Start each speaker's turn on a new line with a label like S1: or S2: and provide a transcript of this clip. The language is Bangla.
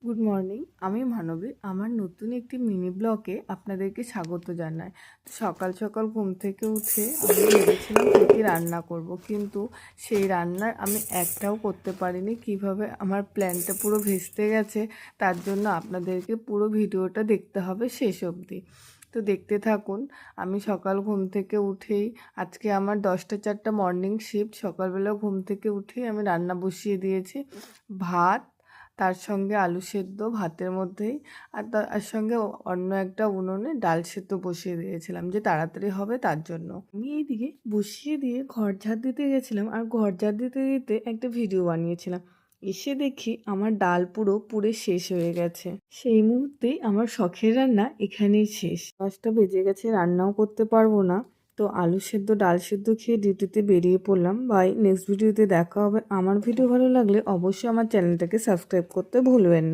S1: গুড মর্নিং, আমি মানবী। আমার নতুন একটি মিনি ব্লগে আপনাদেরকে স্বাগত জানাই। সকাল সকাল ঘুম থেকে উঠে আমি ভেবেছিলাম কী কী রান্না করব, কিন্তু সেই রান্নার আমি একটাও করতে পারিনি। কিভাবে আমার প্ল্যানটা পুরো ভেস্তে গেছে, তার জন্য আপনাদেরকে পুরো ভিডিওটা দেখতে হবে শেষ অবধি। তো দেখতে থাকুন। আমি সকাল ঘুম থেকে উঠেই, আজকে আমার 10টা 4টা মর্নিং শিফট, সকালবেলা ঘুম থেকে উঠেই আমি রান্না বসিয়ে দিয়েছি। ভাত, তার সঙ্গে আলু সেদ্ধ ভাতের মধ্যেই, আর তার সঙ্গে অন্য একটা উনুনে ডাল সেদ্ধ বসিয়ে দিয়েছিলাম, যে তাড়াতাড়ি হবে তার জন্য। আমি এইদিকে বসিয়ে দিয়ে ঘর ঝাড় দিতে গেছিলাম, আর ঘর ঝাড় দিতে দিতে একটা ভিডিও বানিয়েছিলাম। এসে দেখি আমার ডাল পুরো পুড়ে শেষ হয়ে গেছে। সেই মুহূর্তেই আমার শখের রান্না এখানেই শেষ। 10টা বেজে গেছে, রান্নাও করতে পারবো না। তো আলু সেদ্ধ ডাল সেদ্ধ খেয়ে ডিউটিতে বেরিয়ে পড়লাম। বাই, নেক্সট ভিডিওতে দেখা হবে। আমার ভিডিও ভালো লাগলে অবশ্যই আমার চ্যানেলটাকে সাবস্ক্রাইব করতে ভুলবেন না।